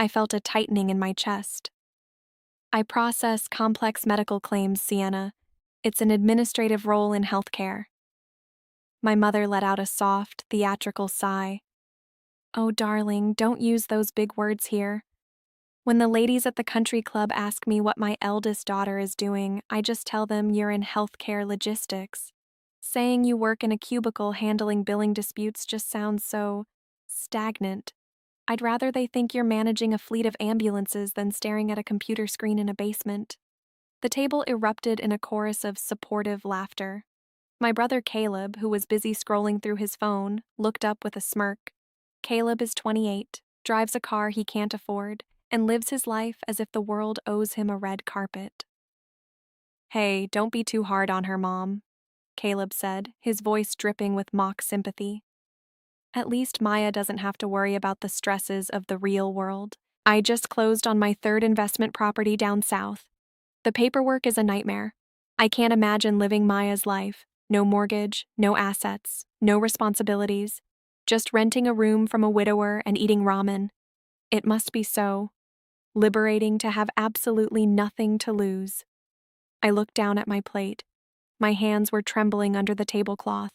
I felt a tightening in my chest. I process complex medical claims, Sienna. It's an administrative role in healthcare. My mother let out a soft, theatrical sigh. Oh, darling, don't use those big words here. When the ladies at the country club ask me what my eldest daughter is doing, I just tell them you're in healthcare logistics. Saying you work in a cubicle handling billing disputes just sounds so stagnant. I'd rather they think you're managing a fleet of ambulances than staring at a computer screen in a basement. The table erupted in a chorus of supportive laughter. My brother Caleb, who was busy scrolling through his phone, looked up with a smirk. Caleb is 28, drives a car he can't afford, and lives his life as if the world owes him a red carpet. Hey, don't be too hard on her, Mom, Caleb said, his voice dripping with mock sympathy. At least Maya doesn't have to worry about the stresses of the real world. I just closed on my third investment property down south. The paperwork is a nightmare. I can't imagine living Maya's life. No mortgage, no assets, no responsibilities. Just renting a room from a widower and eating ramen. It must be so liberating to have absolutely nothing to lose. I looked down at my plate. My hands were trembling under the tablecloth.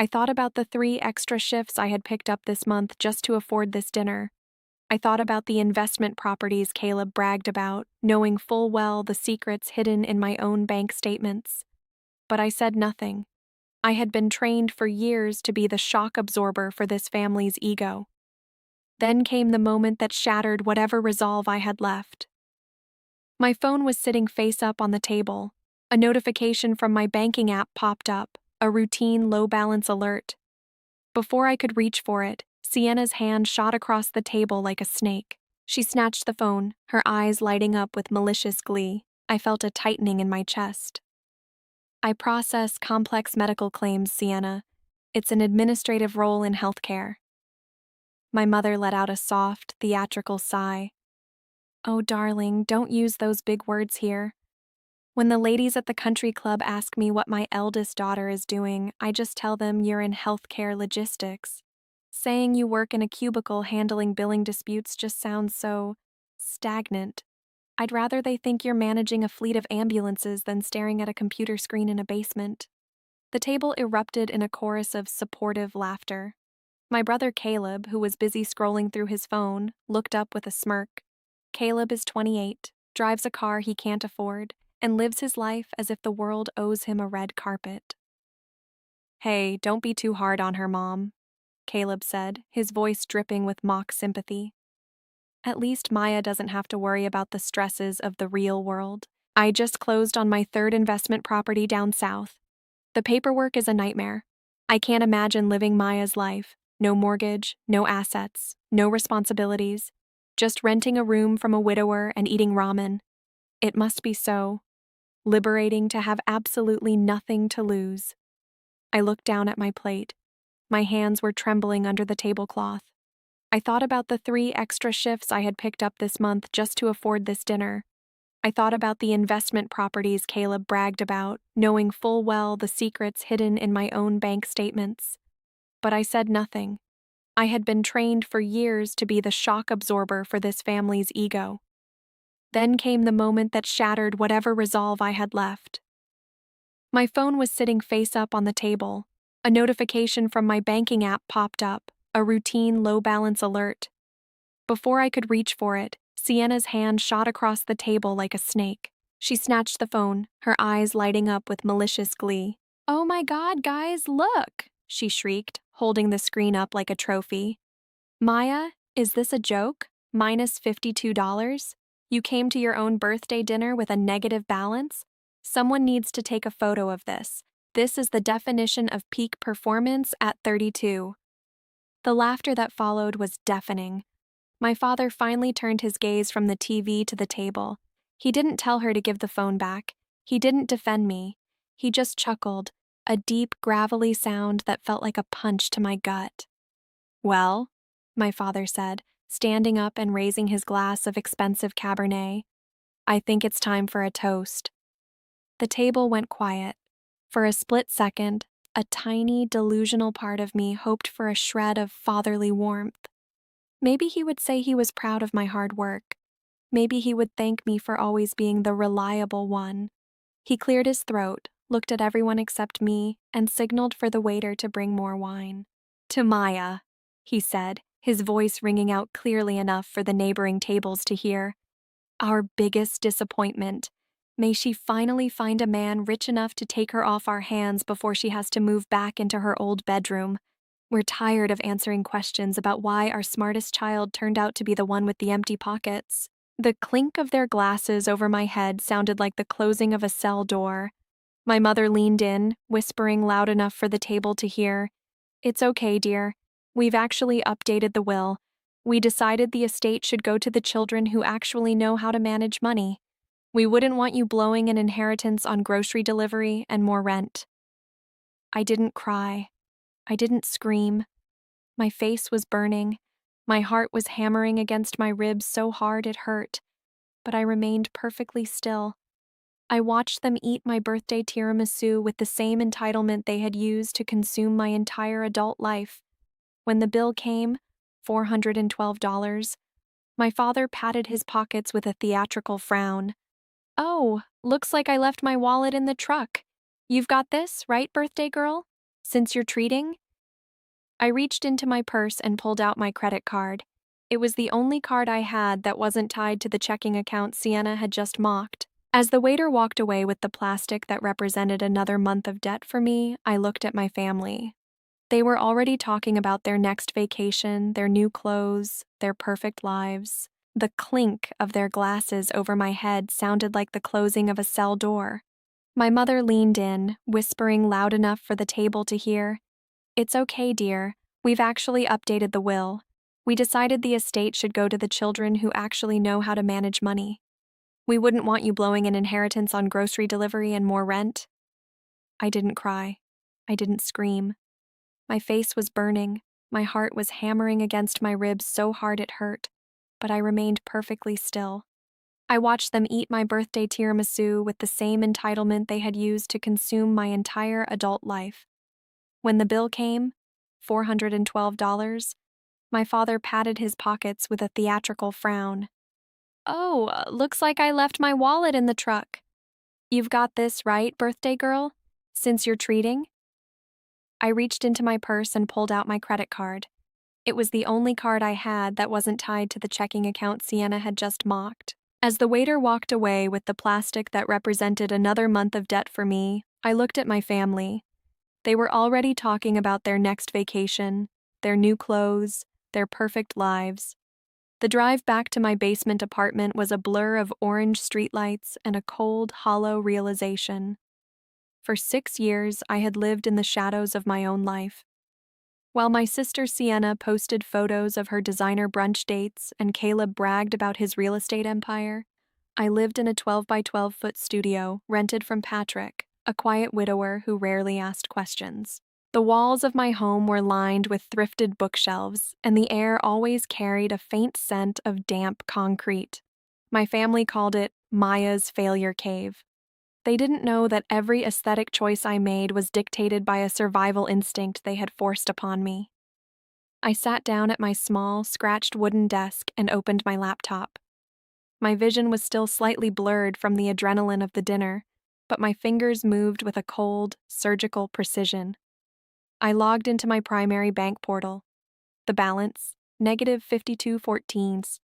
I thought about the 3 extra shifts I had picked up this month just to afford this dinner. I thought about the investment properties Caleb bragged about, knowing full well the secrets hidden in my own bank statements. But I said nothing. I had been trained for years to be the shock absorber for this family's ego. Then came the moment that shattered whatever resolve I had left. My phone was sitting face up on the table. A notification from my banking app popped up, a routine low-balance alert. Before I could reach for it, Sienna's hand shot across the table like a snake. She snatched the phone, her eyes lighting up with malicious glee. I felt a tightening in my chest. I process complex medical claims, Sienna. It's an administrative role in healthcare. My mother let out a soft, theatrical sigh. Oh, darling, don't use those big words here. When the ladies at the country club ask me what my eldest daughter is doing, I just tell them you're in healthcare logistics. Saying you work in a cubicle handling billing disputes just sounds so stagnant. I'd rather they think you're managing a fleet of ambulances than staring at a computer screen in a basement. The table erupted in a chorus of supportive laughter. My brother Caleb, who was busy scrolling through his phone, looked up with a smirk. Caleb is 28, drives a car he can't afford, and lives his life as if the world owes him a red carpet. Hey, don't be too hard on her, Mom, Caleb said, his voice dripping with mock sympathy. At least Maya doesn't have to worry about the stresses of the real world. I just closed on my third investment property down south. The paperwork is a nightmare. I can't imagine living Maya's life. No mortgage, no assets, no responsibilities. Just renting a room from a widower and eating ramen. It must be so liberating to have absolutely nothing to lose. I looked down at my plate. My hands were trembling under the tablecloth. I thought about the 3 extra shifts I had picked up this month just to afford this dinner. I thought about the investment properties Caleb bragged about, knowing full well the secrets hidden in my own bank statements. But I said nothing. I had been trained for years to be the shock absorber for this family's ego. Then came the moment that shattered whatever resolve I had left. My phone was sitting face up on the table. A notification from my banking app popped up, a routine low-balance alert. Before I could reach for it, Sienna's hand shot across the table like a snake. She snatched the phone, her eyes lighting up with malicious glee. Oh my God, guys, look! She shrieked, holding the screen up like a trophy. Maya, is this a joke? Minus $52? You came to your own birthday dinner with a negative balance? Someone needs to take a photo of this. This is the definition of peak performance at 32. The laughter that followed was deafening. My father finally turned his gaze from the TV to the table. He didn't tell her to give the phone back. He didn't defend me. He just chuckled, a deep, gravelly sound that felt like a punch to my gut. Well, my father said, standing up and raising his glass of expensive Cabernet, I think it's time for a toast. The table went quiet. For a split second, a tiny, delusional part of me hoped for a shred of fatherly warmth. Maybe he would say he was proud of my hard work. Maybe he would thank me for always being the reliable one. He cleared his throat, looked at everyone except me, and signaled for the waiter to bring more wine. "To Maya," he said, his voice ringing out clearly enough for the neighboring tables to hear. "Our biggest disappointment. May she finally find a man rich enough to take her off our hands before she has to move back into her old bedroom. We're tired of answering questions about why our smartest child turned out to be the one with the empty pockets." The clink of their glasses over my head sounded like the closing of a cell door. My mother leaned in, whispering loud enough for the table to hear. "It's okay, dear. We've actually updated the will. We decided the estate should go to the children who actually know how to manage money. We wouldn't want you blowing an inheritance on grocery delivery and more rent." I didn't cry. I didn't scream. My face was burning. My heart was hammering against my ribs so hard it hurt. But I remained perfectly still. I watched them eat my birthday tiramisu with the same entitlement they had used to consume my entire adult life. When the bill came, $412, my father patted his pockets with a theatrical frown. "Oh, looks like I left my wallet in the truck. You've got this, right, birthday girl? Since you're treating?" I reached into my purse and pulled out my credit card. It was the only card I had that wasn't tied to the checking account Sienna had just mocked. As the waiter walked away with the plastic that represented another month of debt for me, I looked at my family. They were already talking about their next vacation, their new clothes, their perfect lives. The clink of their glasses over my head sounded like the closing of a cell door. My mother leaned in, whispering loud enough for the table to hear. "It's okay, dear. We've actually updated the will. We decided the estate should go to the children who actually know how to manage money. We wouldn't want you blowing an inheritance on grocery delivery and more rent." I didn't cry. I didn't scream. My face was burning. My heart was hammering against my ribs so hard it hurt. But I remained perfectly still. I watched them eat my birthday tiramisu with the same entitlement they had used to consume my entire adult life. When the bill came, $412, my father patted his pockets with a theatrical frown. "Oh, looks like I left my wallet in the truck. You've got this, right, birthday girl? Since you're treating?" I reached into my purse and pulled out my credit card. It was the only card I had that wasn't tied to the checking account Sienna had just mocked. As the waiter walked away with the plastic that represented another month of debt for me, I looked at my family. They were already talking about their next vacation, their new clothes, their perfect lives. The drive back to my basement apartment was a blur of orange streetlights and a cold, hollow realization. For 6 years, I had lived in the shadows of my own life. While my sister Sienna posted photos of her designer brunch dates and Caleb bragged about his real estate empire, I lived in a 12 by 12-foot studio rented from Patrick, a quiet widower who rarely asked questions. The walls of my home were lined with thrifted bookshelves, and the air always carried a faint scent of damp concrete. My family called it Maya's failure cave. They didn't know that every aesthetic choice I made was dictated by a survival instinct they had forced upon me. I sat down at my small, scratched wooden desk and opened my laptop. My vision was still slightly blurred from the adrenaline of the dinner, but my fingers moved with a cold, surgical precision. I logged into my primary bank portal. The balance, -52.14.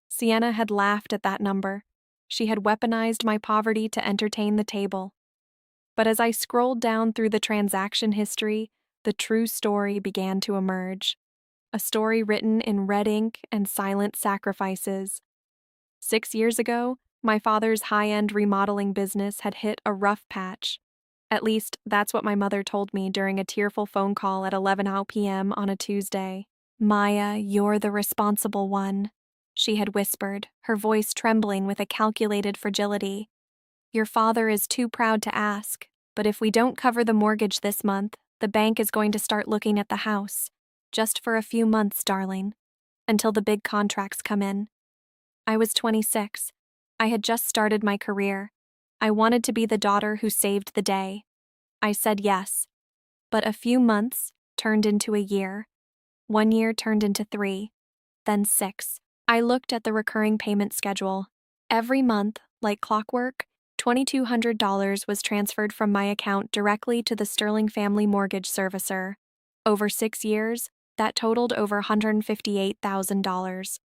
Sienna had laughed at that number. She had weaponized my poverty to entertain the table. But as I scrolled down through the transaction history, the true story began to emerge. A story written in red ink and silent sacrifices. 6 years ago, my father's high-end remodeling business had hit a rough patch. At least, that's what my mother told me during a tearful phone call at 11 p.m. on a Tuesday. "Maya, you're the responsible one," she had whispered, her voice trembling with a calculated fragility. "Your father is too proud to ask, but if we don't cover the mortgage this month, the bank is going to start looking at the house. Just for a few months, darling. Until the big contracts come in." I was 26. I had just started my career. I wanted to be the daughter who saved the day. I said yes. But a few months turned into a year. 1 year turned into 3. then 6. I looked at the recurring payment schedule. Every month, like clockwork, $2,200 was transferred from my account directly to the Sterling family mortgage servicer. Over 6 years, that totaled over $158,000.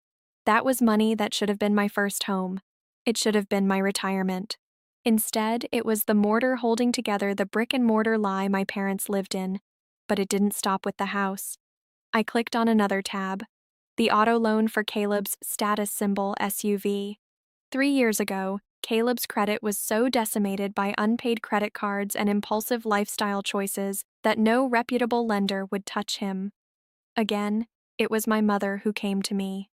That was money that should have been my first home. It should have been my retirement. Instead, it was the mortar holding together the brick and mortar lie my parents lived in. But it didn't stop with the house. I clicked on another tab. The auto loan for Caleb's status symbol SUV. 3 years ago, Caleb's credit was so decimated by unpaid credit cards and impulsive lifestyle choices that no reputable lender would touch him. Again, it was my mother who came to me.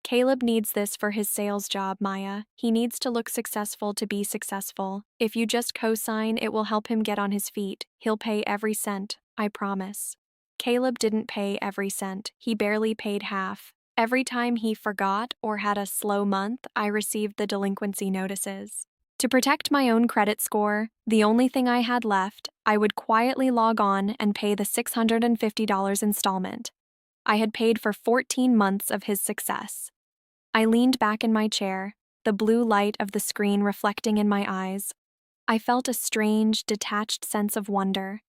Caleb needs this for his sales job, Maya. He needs to look successful to be successful. If you just co-sign, it will help him get on his feet. He'll pay every cent, I promise. Caleb didn't pay every cent. He barely paid half. Every time he forgot or had a slow month, I received the delinquency notices. To protect my own credit score, the only thing I had left, I would quietly log on and pay the $650 installment. I had paid for 14 months of his success. I leaned back in my chair, the blue light of the screen reflecting in my eyes. I felt a strange, detached sense of wonder.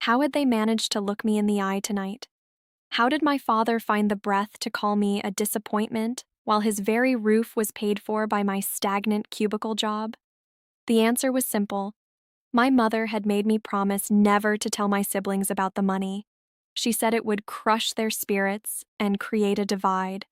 How had they managed to look me in the eye tonight? How did my father find the breath to call me a disappointment while his very roof was paid for by my stagnant cubicle job? The answer was simple. My mother had made me promise never to tell my siblings about the money. She said it would crush their spirits and create a divide.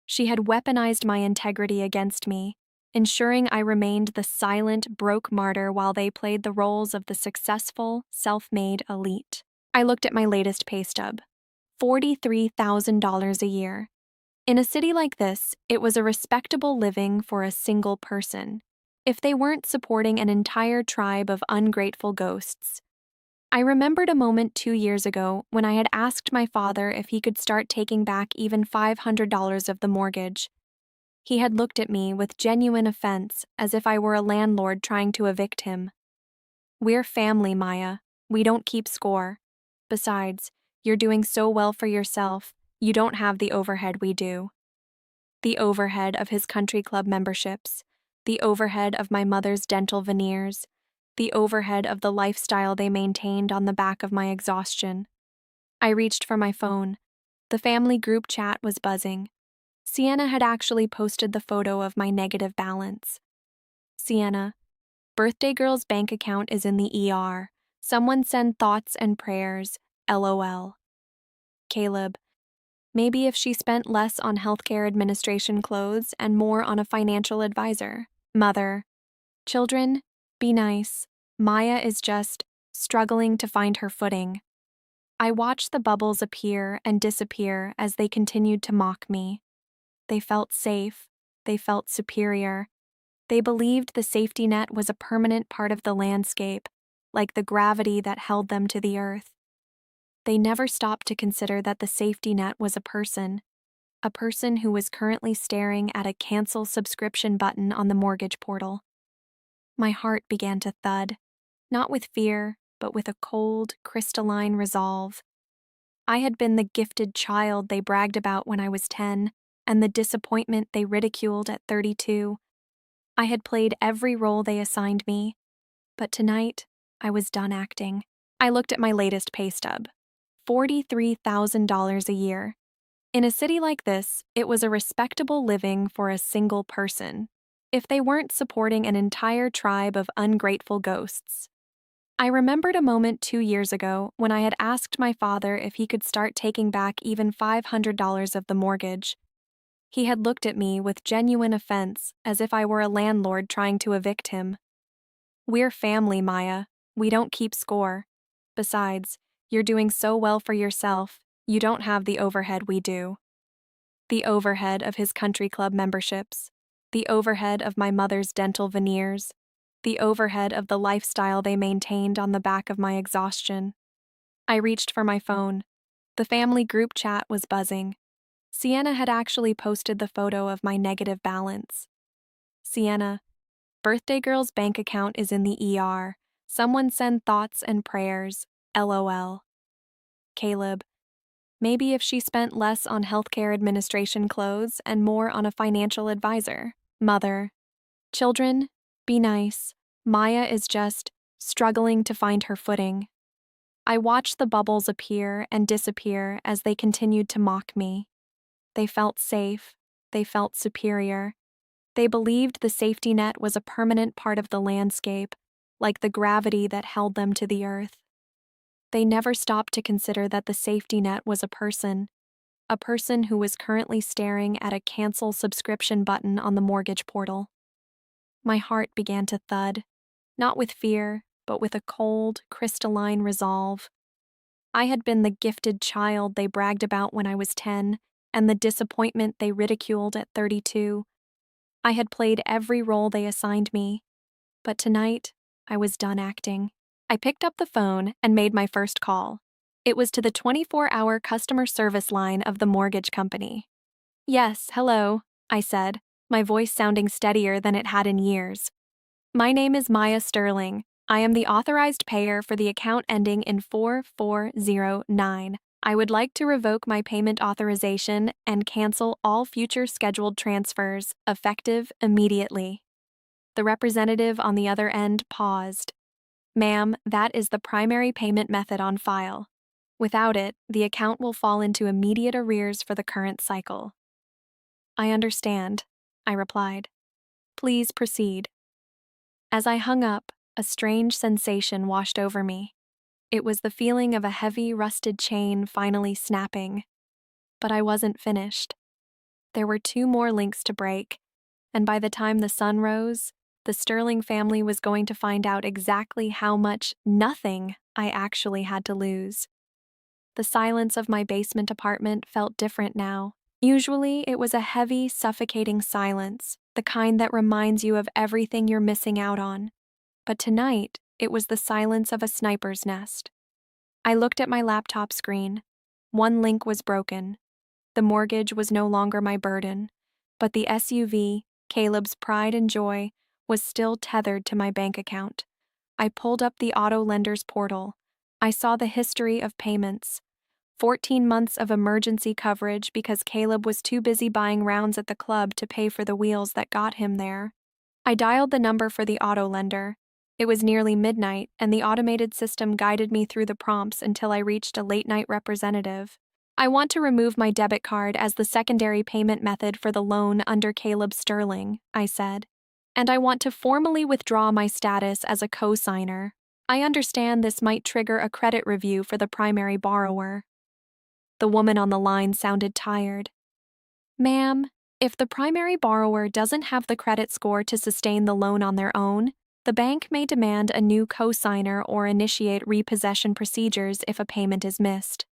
She had weaponized my integrity against me, ensuring I remained the silent, broke martyr while they played the roles of the successful, self-made elite. I looked at my latest pay stub. $43,000 a year. In a city like this, it was a respectable living for a single person, if they weren't supporting an entire tribe of ungrateful ghosts. I remembered a moment 2 years ago when I had asked my father if he could start taking back even $500 of the mortgage. He had looked at me with genuine offense, as if I were a landlord trying to evict him. We're family, Maya. We don't keep score. Besides, you're doing so well for yourself, you don't have the overhead we do. The overhead of his country club memberships, the overhead of my mother's dental veneers, the overhead of the lifestyle they maintained on the back of my exhaustion. I reached for my phone. The family group chat was buzzing. Sienna had actually posted the photo of my negative balance. Sienna, birthday girl's bank account is in the ER. Someone send thoughts and prayers, LOL. Caleb, maybe if she spent less on healthcare administration clothes and more on a financial advisor. Mother, children, be nice. Maya is just struggling to find her footing. I watched the bubbles appear and disappear as they continued to mock me. They felt safe. They felt superior. They believed the safety net was a permanent part of the landscape, like the gravity that held them to the earth. They never stopped to consider that the safety net was a person who was currently staring at a cancel subscription button on the mortgage portal. My heart began to thud, not with fear, but with a cold, crystalline resolve. I had been the gifted child they bragged about when I was 10, and the disappointment they ridiculed at 32. I had played every role they assigned me, but tonight, I was done acting. I looked at my latest pay stub. $43,000 a year. In a city like this, it was a respectable living for a single person, if they weren't supporting an entire tribe of ungrateful ghosts. I remembered a moment 2 years ago when I had asked my father if he could start taking back even $500 of the mortgage. He had looked at me with genuine offense, as if I were a landlord trying to evict him. We're family, Maya. We don't keep score. Besides, you're doing so well for yourself, you don't have the overhead we do. The overhead of his country club memberships, the overhead of my mother's dental veneers, the overhead of the lifestyle they maintained on the back of my exhaustion. I reached for my phone. The family group chat was buzzing. Sienna had actually posted the photo of my negative balance. Sienna, birthday girl's bank account is in the ER. Someone send thoughts and prayers, LOL. Caleb, Maybe if she spent less on healthcare administration clothes and more on a financial advisor. Mother. Children, be nice. Maya is just struggling to find her footing. I watched the bubbles appear and disappear as they continued to mock me. They felt safe. They felt superior. They believed the safety net was a permanent part of the landscape, like the gravity that held them to the earth. They never stopped to consider that the safety net was a person who was currently staring at a cancel subscription button on the mortgage portal. My heart began to thud, not with fear, but with a cold, crystalline resolve. I had been the gifted child they bragged about when I was 10, and the disappointment they ridiculed at 32. I had played every role they assigned me, but tonight, I was done acting. I picked up the phone and made my first call. It was to the 24-hour customer service line of the mortgage company. "Yes, hello," I said, my voice sounding steadier than it had in years. "My name is Maya Sterling. I am the authorized payer for the account ending in 4409. I would like to revoke my payment authorization and cancel all future scheduled transfers, effective immediately." The representative on the other end paused. "Ma'am, that is the primary payment method on file. Without it, the account will fall into immediate arrears for the current cycle." "I understand," I replied. "Please proceed." As I hung up, a strange sensation washed over me. It was the feeling of a heavy, rusted chain finally snapping. But I wasn't finished. There were 2 more links to break, and by the time the sun rose, the Sterling family was going to find out exactly how much nothing I actually had to lose. The silence of my basement apartment felt different now. Usually, it was a heavy, suffocating silence, the kind that reminds you of everything you're missing out on. But tonight, it was the silence of a sniper's nest. I looked at my laptop screen. 1 link was broken. The mortgage was no longer my burden, but the SUV, Caleb's pride and joy, was still tethered to my bank account. I pulled up the auto lender's portal. I saw the history of payments. 14 months of emergency coverage because Caleb was too busy buying rounds at the club to pay for the wheels that got him there. I dialed the number for the auto lender. It was nearly midnight, and the automated system guided me through the prompts until I reached a late-night representative. "I want to remove my debit card as the secondary payment method for the loan under Caleb Sterling," I said. "And I want to formally withdraw my status as a co-signer. I understand this might trigger a credit review for the primary borrower." The woman on the line sounded tired. "Ma'am, if the primary borrower doesn't have the credit score to sustain the loan on their own, the bank may demand a new co-signer or initiate repossession procedures if a payment is missed."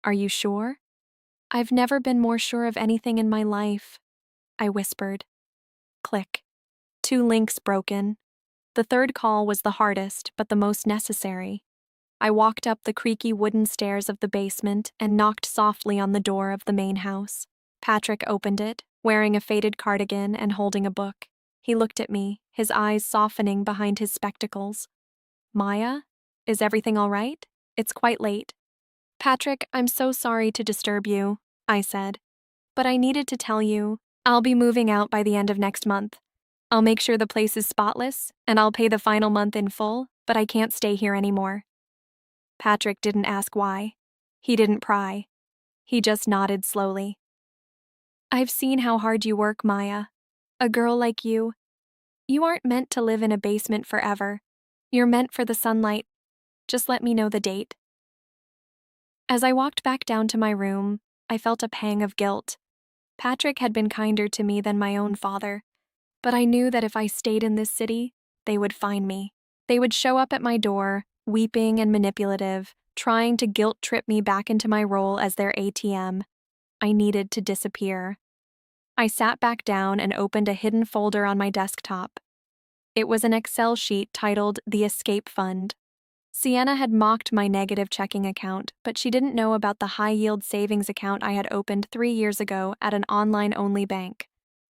"Are you sure?" "I've never been more sure of anything in my life," I whispered. Click. 2 links broken. The 3rd call was the hardest, but the most necessary. I walked up the creaky wooden stairs of the basement and knocked softly on the door of the main house. Patrick opened it, wearing a faded cardigan and holding a book. He looked at me, his eyes softening behind his spectacles. "Maya, is everything all right? It's quite late." "Patrick, I'm so sorry to disturb you," I said. "But I needed to tell you, I'll be moving out by the end of next month. I'll make sure the place is spotless, and I'll pay the final month in full, but I can't stay here anymore." Patrick didn't ask why. He didn't pry. He just nodded slowly. "I've seen how hard you work, Maya. A girl like you aren't meant to live in a basement forever. You're meant for the sunlight. Just let me know the date." As I walked back down to my room, I felt a pang of guilt. Patrick had been kinder to me than my own father, but I knew that if I stayed in this city, they would find me. They would show up at my door, weeping and manipulative, trying to guilt-trip me back into my role as their ATM. I needed to disappear. I sat back down and opened a hidden folder on my desktop. It was an Excel sheet titled The Escape Fund. Sienna had mocked my negative checking account, but she didn't know about the high-yield savings account I had opened 3 years ago at an online-only bank.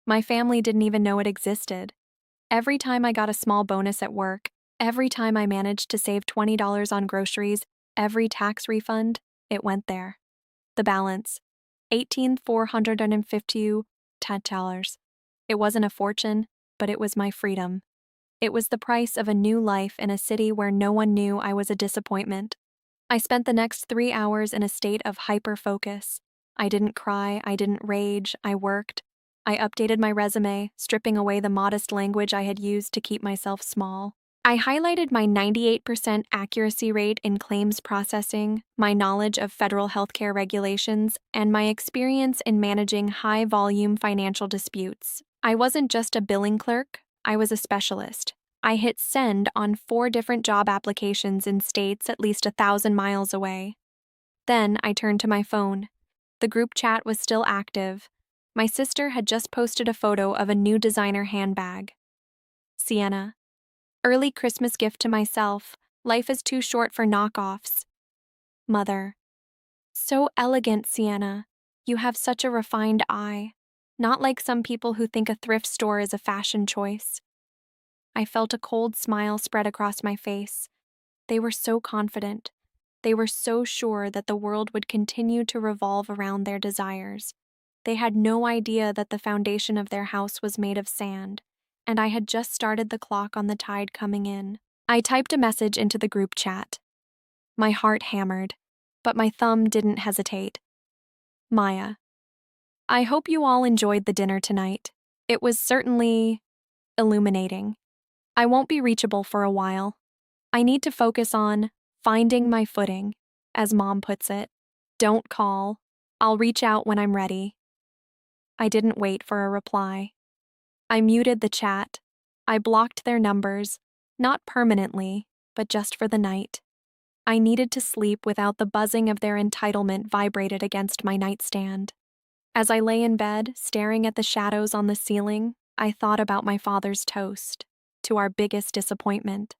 My family didn't even know it existed. Every time I got a small bonus at work, every time I managed to save $20 on groceries, every tax refund, it went there. The balance, $18,450. It wasn't a fortune, but it was my freedom. It was the price of a new life in a city where no one knew I was a disappointment. I spent the next 3 hours in a state of hyper-focus. I didn't cry, I didn't rage, I worked. I updated my resume, stripping away the modest language I had used to keep myself small. I highlighted my 98% accuracy rate in claims processing, my knowledge of federal healthcare regulations, and my experience in managing high-volume financial disputes. I wasn't just a billing clerk, I was a specialist. I hit send on 4 different job applications in states at least 1,000 miles away. Then I turned to my phone. The group chat was still active. My sister had just posted a photo of a new designer handbag. Sienna. Early Christmas gift to myself. Life is too short for knockoffs. Mother. So elegant, Sienna. You have such a refined eye. Not like some people who think a thrift store is a fashion choice. I felt a cold smile spread across my face. They were so confident. They were so sure that the world would continue to revolve around their desires. They had no idea that the foundation of their house was made of sand, and I had just started the clock on the tide coming in. I typed a message into the group chat. My heart hammered, but my thumb didn't hesitate. Maya. I hope you all enjoyed the dinner tonight. It was certainly illuminating. I won't be reachable for a while. I need to focus on finding my footing, as Mom puts it. Don't call. I'll reach out when I'm ready. I didn't wait for a reply. I muted the chat. I blocked their numbers, not permanently, but just for the night. I needed to sleep without the buzzing of their entitlement vibrated against my nightstand. As I lay in bed, staring at the shadows on the ceiling, I thought about my father's toast, to our biggest disappointment.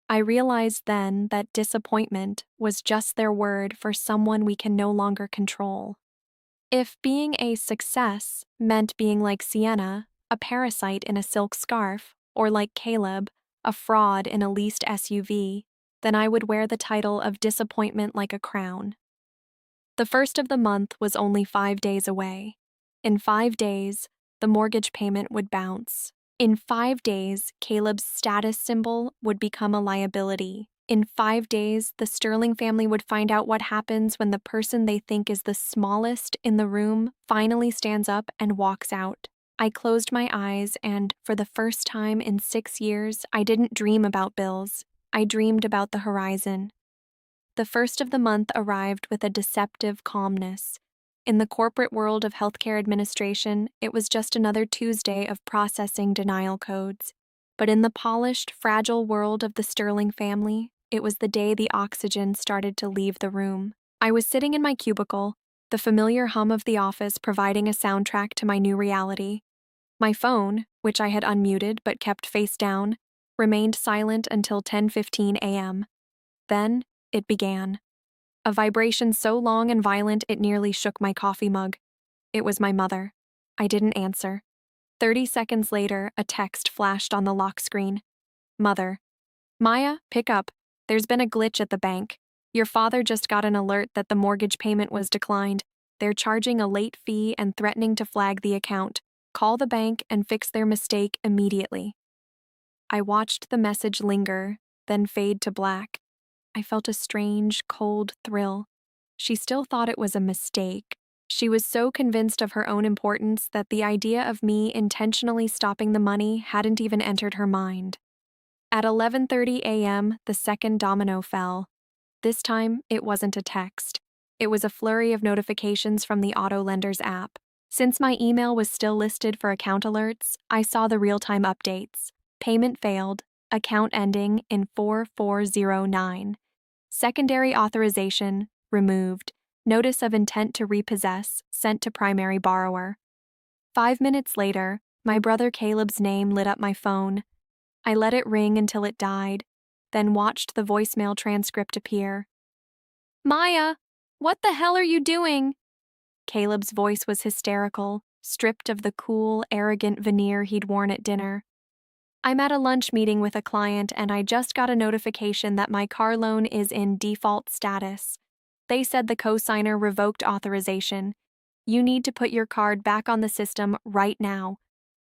I realized then that disappointment was just their word for someone we can no longer control. If being a success meant being like Sienna, a parasite in a silk scarf, or like Caleb, a fraud in a leased SUV, then I would wear the title of disappointment like a crown. The first of the month was only 5 days away. In 5 days, the mortgage payment would bounce. In 5 days, Caleb's status symbol would become a liability. In 5 days, the Sterling family would find out what happens when the person they think is the smallest in the room finally stands up and walks out. I closed my eyes and, for the first time in 6 years, I didn't dream about bills. I dreamed about the horizon. The first of the month arrived with a deceptive calmness. In the corporate world of healthcare administration, it was just another Tuesday of processing denial codes. But in the polished, fragile world of the Sterling family, it was the day the oxygen started to leave the room. I was sitting in my cubicle, the familiar hum of the office providing a soundtrack to my new reality. My phone, which I had unmuted but kept face down, remained silent until 10:15 a.m. Then, it began. A vibration so long and violent it nearly shook my coffee mug. It was my mother. I didn't answer. 30 seconds later, a text flashed on the lock screen. Mother. Maya, pick up. There's been a glitch at the bank. Your father just got an alert that the mortgage payment was declined. They're charging a late fee and threatening to flag the account. Call the bank and fix their mistake immediately. I watched the message linger, then fade to black. I felt a strange, cold thrill. She still thought it was a mistake. She was so convinced of her own importance that the idea of me intentionally stopping the money hadn't even entered her mind. At 11:30 a.m., the second domino fell. This time, it wasn't a text. It was a flurry of notifications from the auto lender's app. Since my email was still listed for account alerts, I saw the real-time updates. Payment failed. Account ending in 4409. Secondary authorization removed. Notice of intent to repossess sent to primary borrower. 5 minutes later, my brother Caleb's name lit up my phone. I let it ring until it died, then watched the voicemail transcript appear. Maya, what the hell are you doing? Caleb's voice was hysterical, stripped of the cool, arrogant veneer he'd worn at dinner. I'm at a lunch meeting with a client and I just got a notification that my car loan is in default status. They said the cosigner revoked authorization. You need to put your card back on the system right now.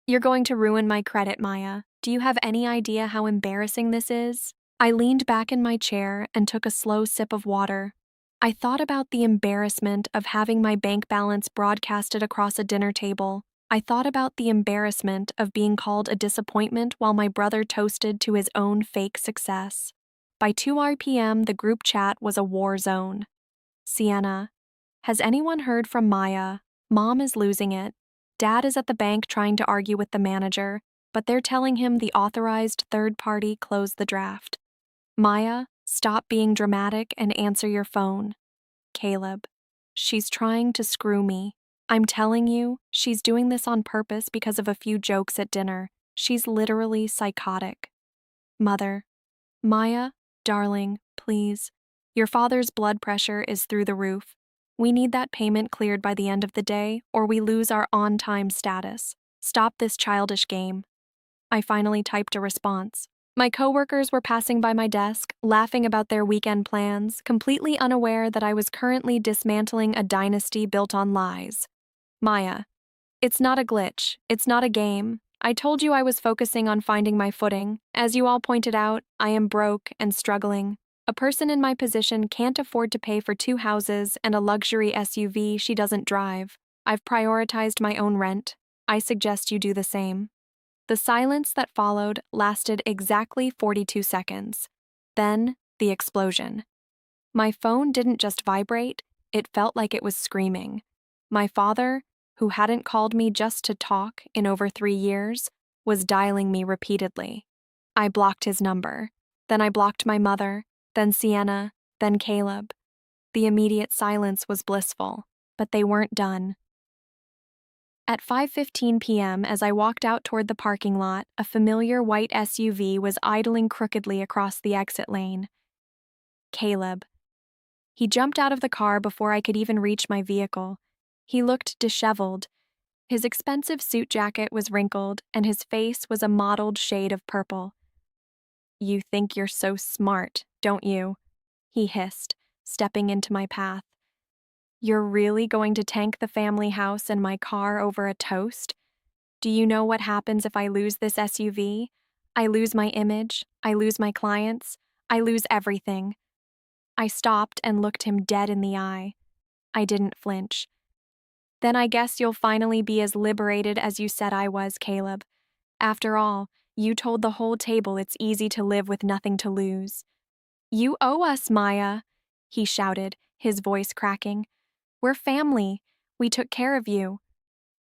You're going to ruin my credit, Maya. Do you have any idea how embarrassing this is? I leaned back in my chair and took a slow sip of water. I thought about the embarrassment of having my bank balance broadcasted across a dinner table. I thought about the embarrassment of being called a disappointment while my brother toasted to his own fake success. By 2 p.m., the group chat was a war zone. Sienna, has anyone heard from Maya? Mom is losing it. Dad is at the bank trying to argue with the manager, but they're telling him the authorized third party closed the draft. Maya, stop being dramatic and answer your phone. Caleb, she's trying to screw me. I'm telling you, she's doing this on purpose because of a few jokes at dinner. She's literally psychotic. Mother, Maya, darling, please. Your father's blood pressure is through the roof. We need that payment cleared by the end of the day, or we lose our on-time status. Stop this childish game. I finally typed a response. My coworkers were passing by my desk, laughing about their weekend plans, completely unaware that I was currently dismantling a dynasty built on lies. Maya, it's not a glitch. It's not a game. I told you I was focusing on finding my footing. As you all pointed out, I am broke and struggling. A person in my position can't afford to pay for 2 houses and a luxury SUV she doesn't drive. I've prioritized my own rent. I suggest you do the same. The silence that followed lasted exactly 42 seconds. Then, the explosion. My phone didn't just vibrate, it felt like it was screaming. My father, who hadn't called me just to talk in over 3 years, was dialing me repeatedly. I blocked his number. Then I blocked my mother, then Sienna, then Caleb. The immediate silence was blissful, but they weren't done. At 5:15 p.m., as I walked out toward the parking lot, a familiar white SUV was idling crookedly across the exit lane. Caleb. He jumped out of the car before I could even reach my vehicle. He looked disheveled. His expensive suit jacket was wrinkled, and his face was a mottled shade of purple. You think you're so smart, don't you? He hissed, stepping into my path. You're really going to tank the family house and my car over a toast? Do you know what happens if I lose this SUV? I lose my image, I lose my clients, I lose everything. I stopped and looked him dead in the eye. I didn't flinch. Then I guess you'll finally be as liberated as you said I was, Caleb. After all, you told the whole table it's easy to live with nothing to lose. You owe us, Maya, he shouted, his voice cracking. We're family. We took care of you.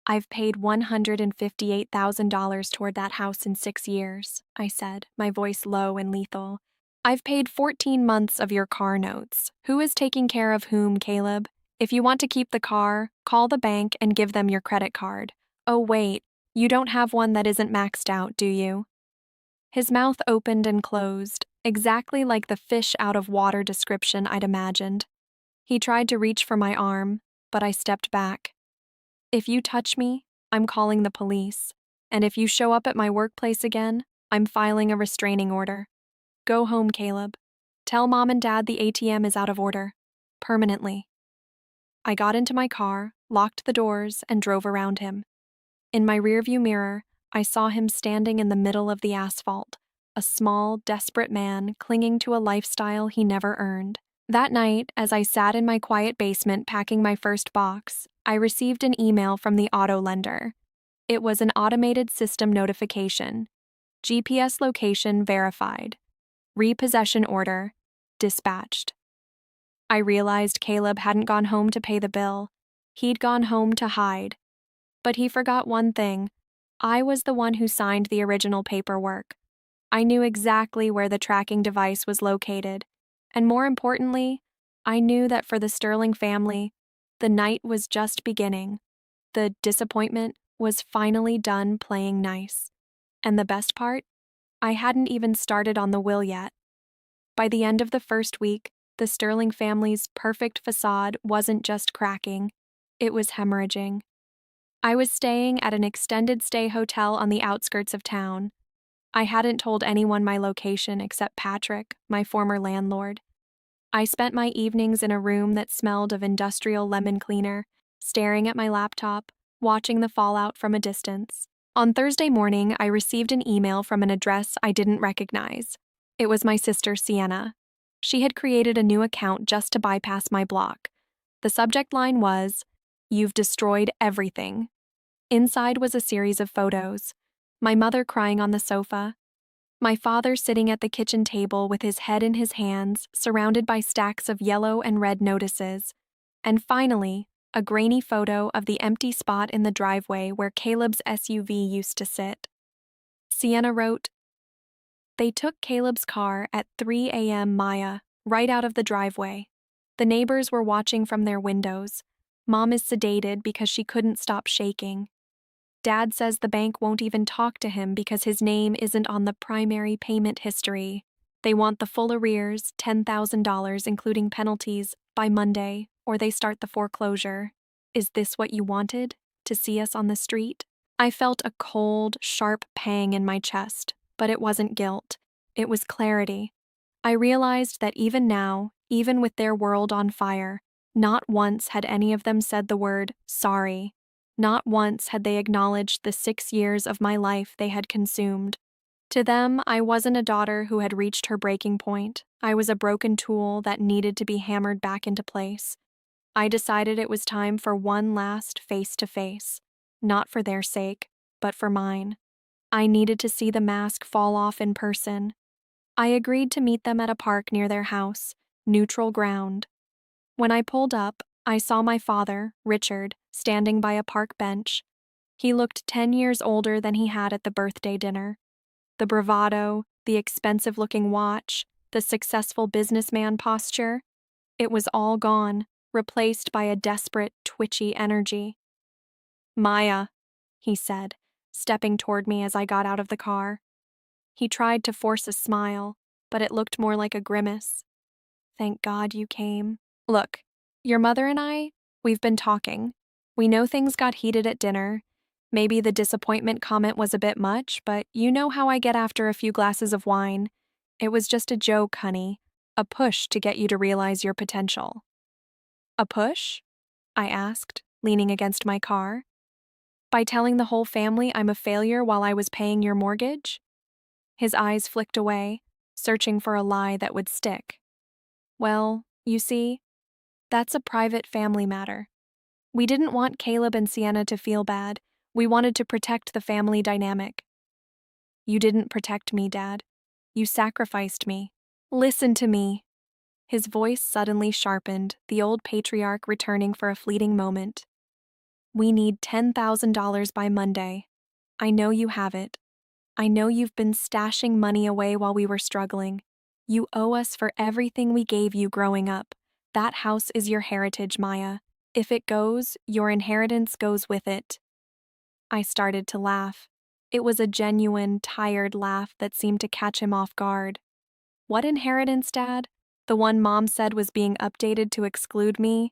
I've paid $158,000 toward that house in 6 years, I said, my voice low and lethal. I've paid 14 months of your car notes. Who is taking care of whom, Caleb? If you want to keep the car, call the bank and give them your credit card. Oh, wait, you don't have one that isn't maxed out, do you? His mouth opened and closed, exactly like the fish out of water description I'd imagined. He tried to reach for my arm, but I stepped back. If you touch me, I'm calling the police. And if you show up at my workplace again, I'm filing a restraining order. Go home, Caleb. Tell Mom and Dad the ATM is out of order. Permanently. I got into my car, locked the doors, and drove around him. In my rearview mirror, I saw him standing in the middle of the asphalt, a small, desperate man clinging to a lifestyle he never earned. That night, as I sat in my quiet basement packing my first box, I received an email from the auto lender. It was an automated system notification. GPS location verified. Repossession order dispatched. I realized Caleb hadn't gone home to pay the bill. He'd gone home to hide. But he forgot one thing. I was the one who signed the original paperwork. I knew exactly where the tracking device was located. And more importantly, I knew that for the Sterling family, the night was just beginning. The disappointment was finally done playing nice. And the best part? I hadn't even started on the will yet. By the end of the first week, the Sterling family's perfect facade wasn't just cracking, it was hemorrhaging. I was staying at an extended stay hotel on the outskirts of town. I hadn't told anyone my location except Patrick, my former landlord. I spent my evenings in a room that smelled of industrial lemon cleaner, staring at my laptop, watching the fallout from a distance. On Thursday morning, I received an email from an address I didn't recognize. It was my sister, Sienna. She had created a new account just to bypass my block. The subject line was, "You've destroyed everything." Inside was a series of photos. My mother crying on the sofa, my father sitting at the kitchen table with his head in his hands, surrounded by stacks of yellow and red notices, and finally, a grainy photo of the empty spot in the driveway where Caleb's SUV used to sit. Sienna wrote, "They took Caleb's car at 3 a.m. Maya, right out of the driveway. The neighbors were watching from their windows. Mom is sedated because she couldn't stop shaking. Dad says the bank won't even talk to him because his name isn't on the primary payment history. They want the full arrears, $10,000 including penalties, by Monday, or they start the foreclosure. Is this what you wanted? To see us on the street?" I felt a cold, sharp pang in my chest, but it wasn't guilt. It was clarity. I realized that even now, even with their world on fire, not once had any of them said the word sorry. Not once had they acknowledged the 6 years of my life they had consumed. To them, I wasn't a daughter who had reached her breaking point. I was a broken tool that needed to be hammered back into place. I decided it was time for one last face-to-face, not for their sake, but for mine. I needed to see the mask fall off in person. I agreed to meet them at a park near their house, neutral ground. When I pulled up, I saw my father, Richard, standing by a park bench. He looked 10 years older than he had at the birthday dinner. The bravado, the expensive-looking watch, the successful businessman posture, it was all gone, replaced by a desperate, twitchy energy. "Maya," he said, stepping toward me as I got out of the car. He tried to force a smile, but it looked more like a grimace. "Thank God you came. Look, your mother and we've been talking. We know things got heated at dinner. Maybe the disappointment comment was a bit much, but you know how I get after a few glasses of wine. It was just a joke, honey, a push to get you to realize your potential." "A push?" I asked, leaning against my car. "By telling the whole family I'm a failure while I was paying your mortgage?" His eyes flicked away, searching for a lie that would stick. "Well, you see, that's a private family matter. We didn't want Caleb and Sienna to feel bad. We wanted to protect the family dynamic." "You didn't protect me, Dad. You sacrificed me. Listen to me." His voice suddenly sharpened, the old patriarch returning for a fleeting moment. "We need $10,000 by Monday. I know you have it. I know you've been stashing money away while we were struggling. You owe us for everything we gave you growing up. That house is your heritage, Maya. If it goes, your inheritance goes with it." I started to laugh. It was a genuine, tired laugh that seemed to catch him off guard. "What inheritance, Dad? The one Mom said was being updated to exclude me?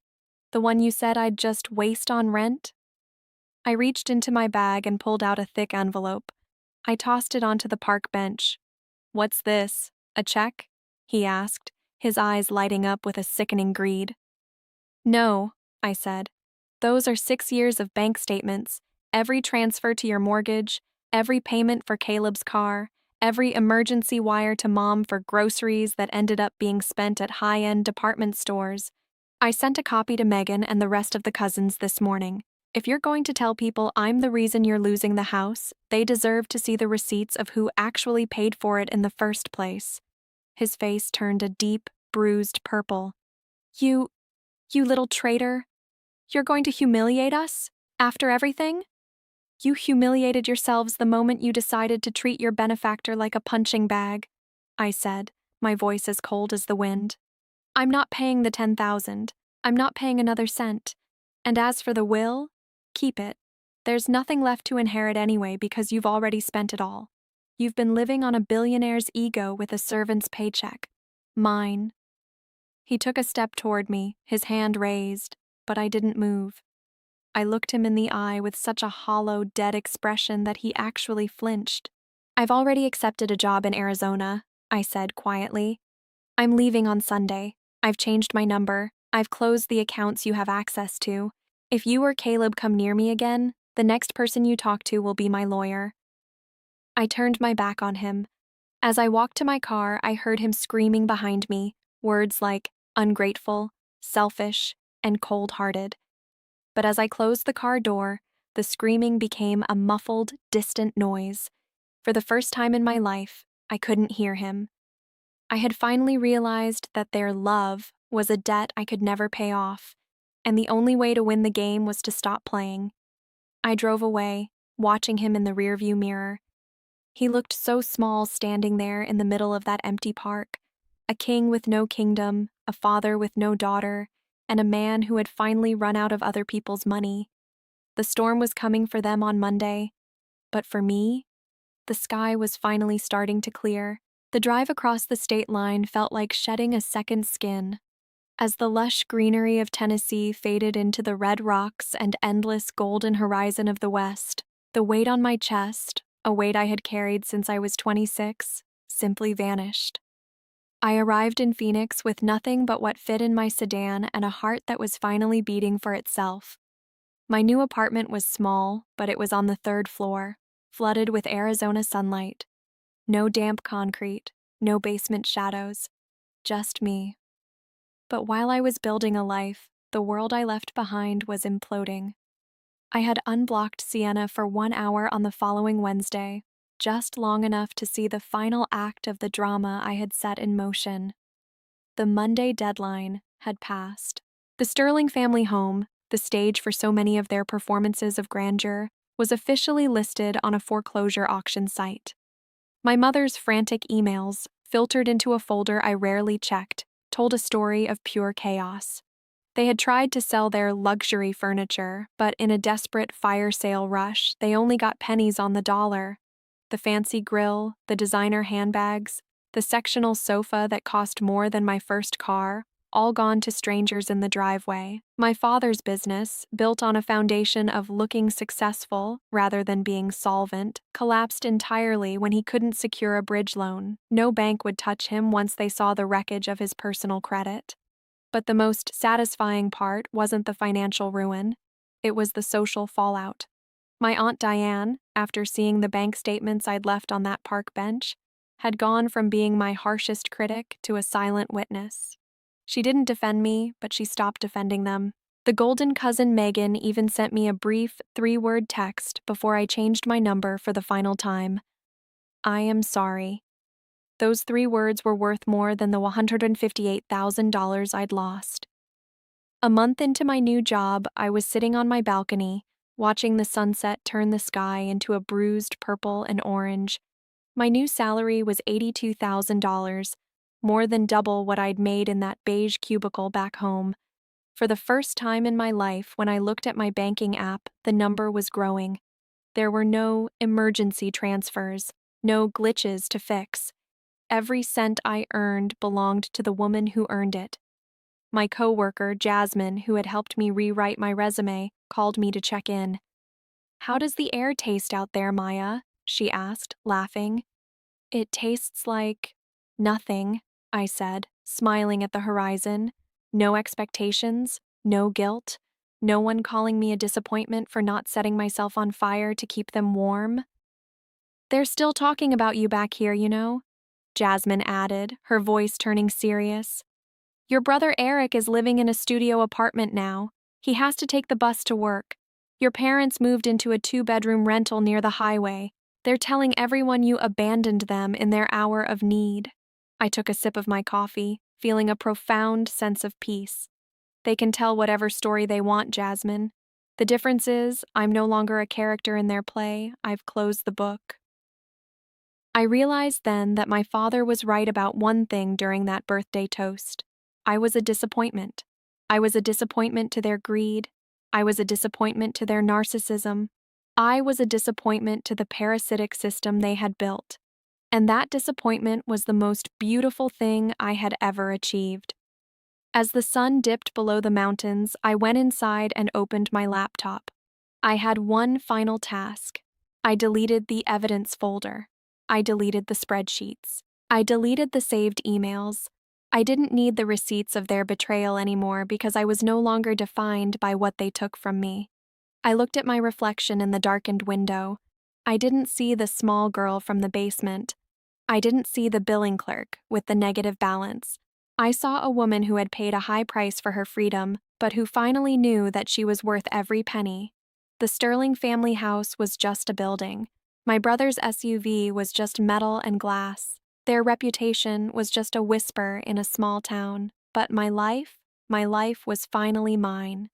The one you said I'd just waste on rent?" I reached into my bag and pulled out a thick envelope. I tossed it onto the park bench. "What's this? A check?" he asked, his eyes lighting up with a sickening greed. "No," I said. "Those are 6 years of bank statements, every transfer to your mortgage, every payment for Caleb's car, every emergency wire to Mom for groceries that ended up being spent at high-end department stores. I sent a copy to Megan and the rest of the cousins this morning. If you're going to tell people I'm the reason you're losing the house, they deserve to see the receipts of who actually paid for it in the first place." His face turned a deep, bruised purple. You little traitor. You're going to humiliate us? After everything? You humiliated yourselves the moment you decided to treat your benefactor like a punching bag," I said, my voice as cold as the wind. "I'm not paying the 10,000. I'm not paying another cent. And as for the will, keep it. There's nothing left to inherit anyway because you've already spent it all. You've been living on a billionaire's ego with a servant's paycheck. Mine." He took a step toward me, his hand raised, but I didn't move. I looked him in the eye with such a hollow, dead expression that he actually flinched. "I've already accepted a job in Arizona," I said quietly. "I'm leaving on Sunday. I've changed my number. I've closed the accounts you have access to. If you or Caleb come near me again, the next person you talk to will be my lawyer." I turned my back on him. As I walked to my car, I heard him screaming behind me, words like ungrateful, selfish, and cold-hearted. But as I closed the car door, the screaming became a muffled, distant noise. For the first time in my life, I couldn't hear him. I had finally realized that their love was a debt I could never pay off, and the only way to win the game was to stop playing. I drove away, watching him in the rearview mirror. He looked so small standing there in the middle of that empty park, a king with no kingdom, a father with no daughter, and a man who had finally run out of other people's money. The storm was coming for them on Monday, but for me, the sky was finally starting to clear. The drive across the state line felt like shedding a second skin. As the lush greenery of Tennessee faded into the red rocks and endless golden horizon of the West, the weight on my chest, a weight I had carried since I was 26, simply vanished. I arrived in Phoenix with nothing but what fit in my sedan and a heart that was finally beating for itself. My new apartment was small, but it was on the third floor, flooded with Arizona sunlight. No damp concrete, no basement shadows, just me. But while I was building a life, the world I left behind was imploding. I had unblocked Sienna for 1 hour on the following Wednesday, just long enough to see the final act of the drama I had set in motion. The Monday deadline had passed. The Sterling family home, the stage for so many of their performances of grandeur, was officially listed on a foreclosure auction site. My mother's frantic emails, filtered into a folder I rarely checked, told a story of pure chaos. They had tried to sell their luxury furniture, but in a desperate fire sale rush, they only got pennies on the dollar. The fancy grill, the designer handbags, the sectional sofa that cost more than my first car, all gone to strangers in the driveway. My father's business, built on a foundation of looking successful rather than being solvent, collapsed entirely when he couldn't secure a bridge loan. No bank would touch him once they saw the wreckage of his personal credit. But the most satisfying part wasn't the financial ruin, it was the social fallout. My Aunt Diane, after seeing the bank statements I'd left on that park bench, had gone from being my harshest critic to a silent witness. She didn't defend me, but she stopped defending them. The golden cousin Megan even sent me a brief 3-word text before I changed my number for the final time. "I am sorry." Those 3 words were worth more than the $158,000 I'd lost. A month into my new job, I was sitting on my balcony, watching the sunset turn the sky into a bruised purple and orange. My new salary was $82,000, more than double what I'd made in that beige cubicle back home. For the first time in my life, when I looked at my banking app, the number was growing. There were no emergency transfers, no glitches to fix. Every cent I earned belonged to the woman who earned it. My coworker, Jasmine, who had helped me rewrite my resume, called me to check in. "How does the air taste out there, Maya?" she asked, laughing. "It tastes like nothing," I said, smiling at the horizon. No expectations, no guilt, no one calling me a disappointment for not setting myself on fire to keep them warm. "They're still talking about you back here, you know," Jasmine added, her voice turning serious. "Your brother Eric is living in a studio apartment now. He has to take the bus to work. Your parents moved into a 2-bedroom rental near the highway. They're telling everyone you abandoned them in their hour of need." I took a sip of my coffee, feeling a profound sense of peace. They can tell whatever story they want, Jasmine. The difference is, I'm no longer a character in their play. I've closed the book. I realized then that my father was right about one thing during that birthday toast. I was a disappointment. I was a disappointment to their greed. I was a disappointment to their narcissism. I was a disappointment to the parasitic system they had built. And that disappointment was the most beautiful thing I had ever achieved. As the sun dipped below the mountains, I went inside and opened my laptop. I had one final task. I deleted the evidence folder. I deleted the spreadsheets. I deleted the saved emails. I didn't need the receipts of their betrayal anymore because I was no longer defined by what they took from me. I looked at my reflection in the darkened window. I didn't see the small girl from the basement. I didn't see the billing clerk with the negative balance. I saw a woman who had paid a high price for her freedom, but who finally knew that she was worth every penny. The Sterling family house was just a building. My brother's SUV was just metal and glass. Their reputation was just a whisper in a small town. But my life was finally mine.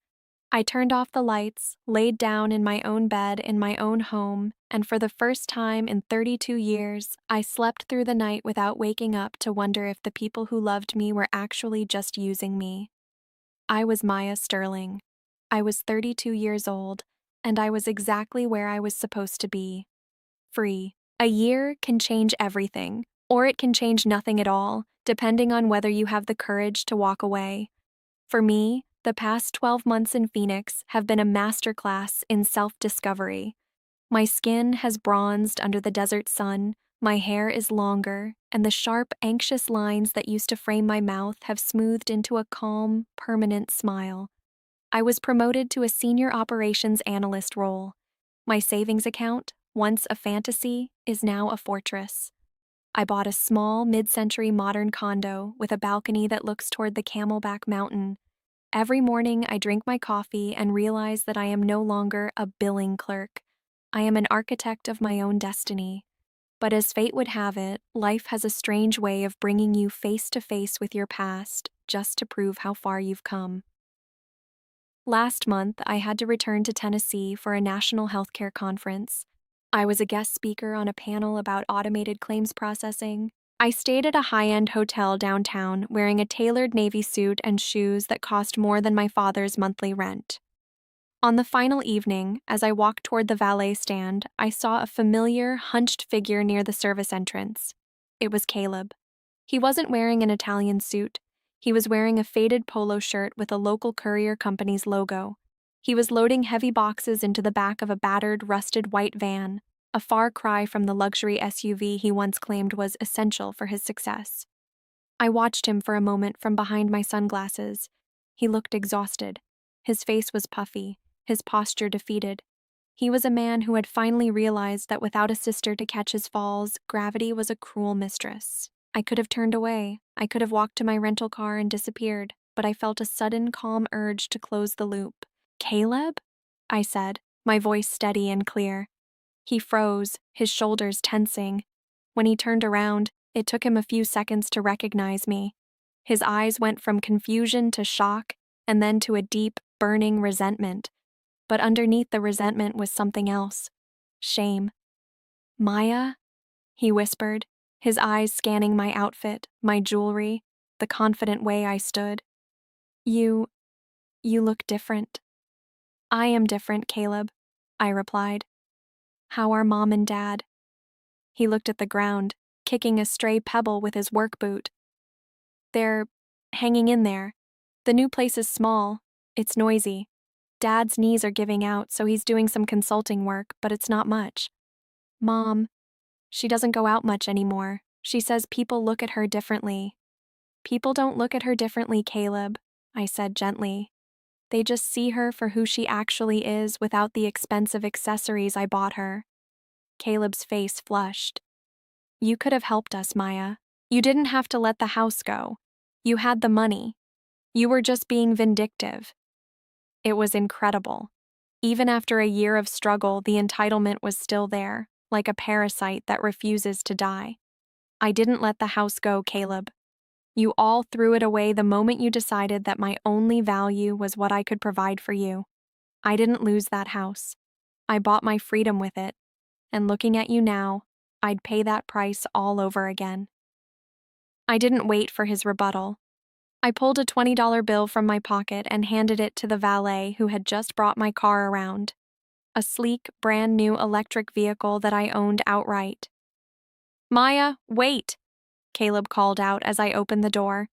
I turned off the lights, laid down in my own bed in my own home, and for the first time in 32 years, I slept through the night without waking up to wonder if the people who loved me were actually just using me. I was Maya Sterling. I was 32 years old, and I was exactly where I was supposed to be. Free. A year can change everything, or it can change nothing at all, depending on whether you have the courage to walk away. For me, the past 12 months in Phoenix have been a masterclass in self-discovery. My skin has bronzed under the desert sun, my hair is longer, and the sharp, anxious lines that used to frame my mouth have smoothed into a calm, permanent smile. I was promoted to a senior operations analyst role. My savings account, once a fantasy, is now a fortress. I bought a small, mid-century modern condo with a balcony that looks toward the Camelback Mountain. Every morning, I drink my coffee and realize that I am no longer a billing clerk. I am an architect of my own destiny. But as fate would have it, life has a strange way of bringing you face to face with your past just to prove how far you've come. Last month, I had to return to Tennessee for a national healthcare conference. I was a guest speaker on a panel about automated claims processing. I stayed at a high-end hotel downtown wearing a tailored navy suit and shoes that cost more than my father's monthly rent. On the final evening, as I walked toward the valet stand, I saw a familiar, hunched figure near the service entrance. It was Caleb. He wasn't wearing an Italian suit. He was wearing a faded polo shirt with a local courier company's logo. He was loading heavy boxes into the back of a battered, rusted white van, a far cry from the luxury SUV he once claimed was essential for his success. I watched him for a moment from behind my sunglasses. He looked exhausted. His face was puffy, his posture defeated. He was a man who had finally realized that without a sister to catch his falls, gravity was a cruel mistress. I could have turned away. I could have walked to my rental car and disappeared, but I felt a sudden, calm urge to close the loop. "Caleb?" I said, my voice steady and clear. He froze, his shoulders tensing. When he turned around, it took him a few seconds to recognize me. His eyes went from confusion to shock, and then to a deep, burning resentment. But underneath the resentment was something else. Shame. "Maya?" he whispered, his eyes scanning my outfit, my jewelry, the confident way I stood. You look different." "I am different, Caleb," I replied. "How are Mom and Dad?" He looked at the ground, kicking a stray pebble with his work boot. "They're hanging in there. The new place is small. It's noisy. Dad's knees are giving out, so he's doing some consulting work, but it's not much. Mom, she doesn't go out much anymore. She says people look at her differently." "People don't look at her differently, Caleb," I said gently. "They just see her for who she actually is without the expensive accessories I bought her." Caleb's face flushed. "You could have helped us, Maya. You didn't have to let the house go. You had the money. You were just being vindictive." It was incredible. Even after a year of struggle, the entitlement was still there, like a parasite that refuses to die. "I didn't let the house go, Caleb. You all threw it away the moment you decided that my only value was what I could provide for you. I didn't lose that house. I bought my freedom with it, and looking at you now, I'd pay that price all over again." I didn't wait for his rebuttal. I pulled a $20 bill from my pocket and handed it to the valet who had just brought my car around. A sleek, brand new electric vehicle that I owned outright. "Maya, wait!" Caleb called out as I opened the door.